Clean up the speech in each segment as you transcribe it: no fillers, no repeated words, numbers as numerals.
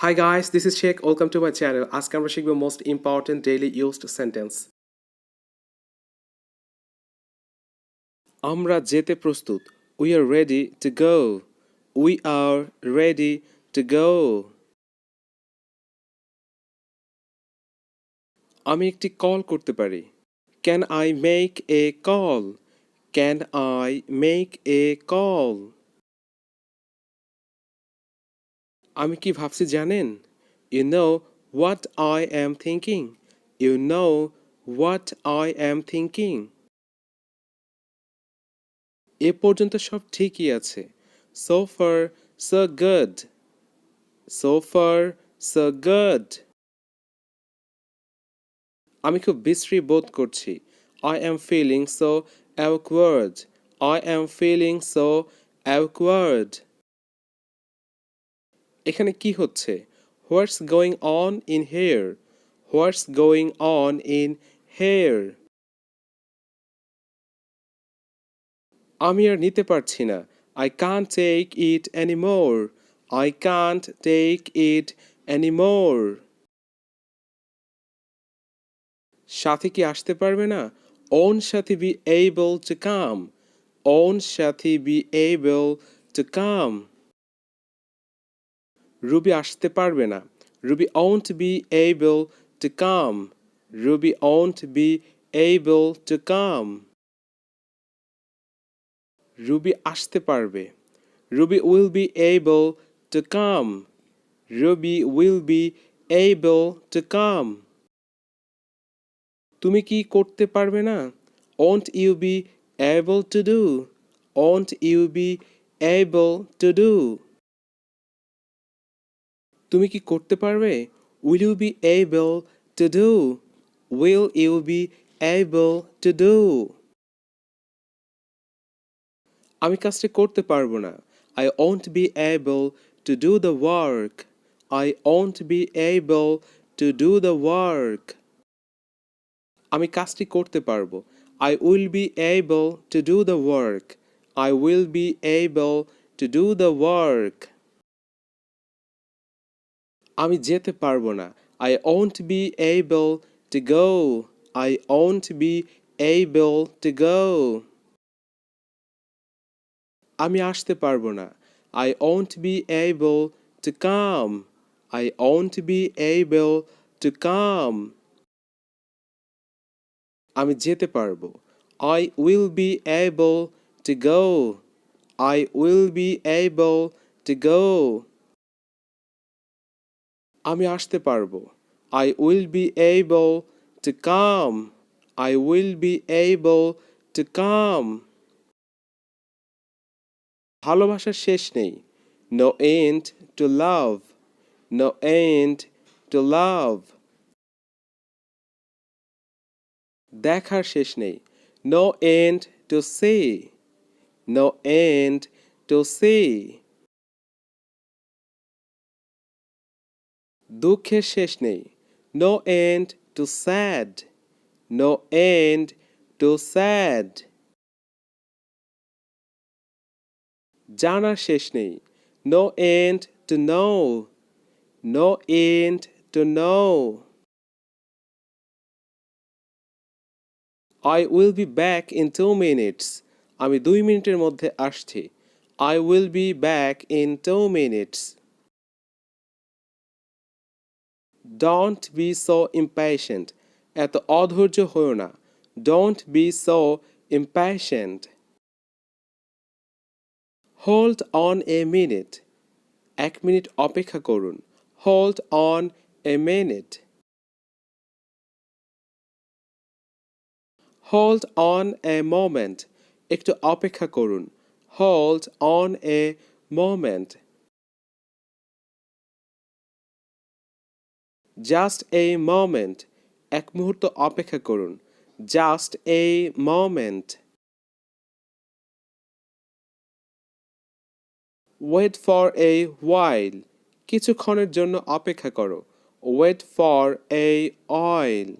Hi guys, this is Sheikh. Welcome to my channel. আজকে আমরা শিখব most important daily used sentence. আমরা যেতে প্রস্তুত. We are ready to go. We are ready to go. আমি একটি কল করতে পারি. Can I make a call? Can I make a call? আমি কি ভাবছি জানেন? You know what I am thinking. You know what I am thinking. এ পর্যন্ত সব ঠিকই আছে. So far, so good. So far, so good. আমি খুব বিশ্রী বোধ করছি. I am feeling so awkward. I am feeling so awkward. এখানে কি হচ্ছে? What's going on in here? What's going on in here? আমি আর নিতে পারছি না. I can't take it anymore. I can't take it anymore. সাথী কি আসতে পারবে না? Won't Sathi be able to come? Won't Sathi be able to come? Ruby আসতে পারবে না. Ruby won't be able to come. Ruby won't be able to come. Ruby আসতে পারবে. Ruby will be able to come. Ruby will be able to come. তুমি কি করতে পারবে না? Won't you be able to do? Won't you be able to do? তুমি কি করতে পারবে? Will you be able to do? Will you be able to do? আমি কাজটি করতে পারবো না. I won't be able to do the work. I won't be able to do the work. আমি কাজটি করতে পারবো. I will be able to do the work. I will be able to do the work. আমি যেতে পারবো না. I won't be able to go. I won't be able to go. আমি আসতে পারবো না. I won't be able to come. I won't be able to come. আমি যেতে পারবো. I will be able to go. I will be able to go. আমি আসতে পারবো. I will be able to come. I will be able to come. ভালোবাসার শেষ নেই. No end to love. No end to love. দেখার শেষ নেই. No end to see. No end to see. দুঃখের শেষ নেই. No end to sad. No end to sad. জানার শেষ নেই. No end to know. No end to know. I will be back in 2 minutes. আমি 2 মিনিটের মধ্যে আসছি. I will be back in 2 minutes. Don't be so impatient. এত অধৈর্য হয়ো না. Don't be so impatient. Hold on a minute. 1 minute অপেক্ষা করুন. Hold on a minute. Hold on a moment. একটু অপেক্ষা করুন. Hold on a moment. Just a moment. এক মুহূর্ত অপেক্ষা করুন. Just a moment. Wait for a while. কিছুক্ষণের জন্য অপেক্ষা করো. Wait for a while.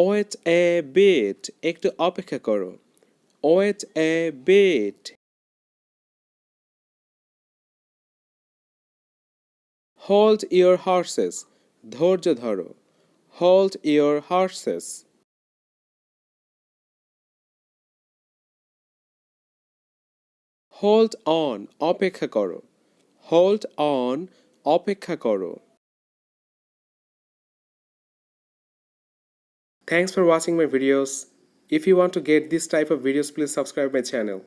Wait a bit. একটু অপেক্ষা করো. Wait a bit. Hold your horses. ধৈর্য ধরো. Hold your horses. Hold on. অপেক্ষা করো. Hold on. অপেক্ষা করো. Thanks for watching my videos. If you want to get this type of videos, please subscribe my channel.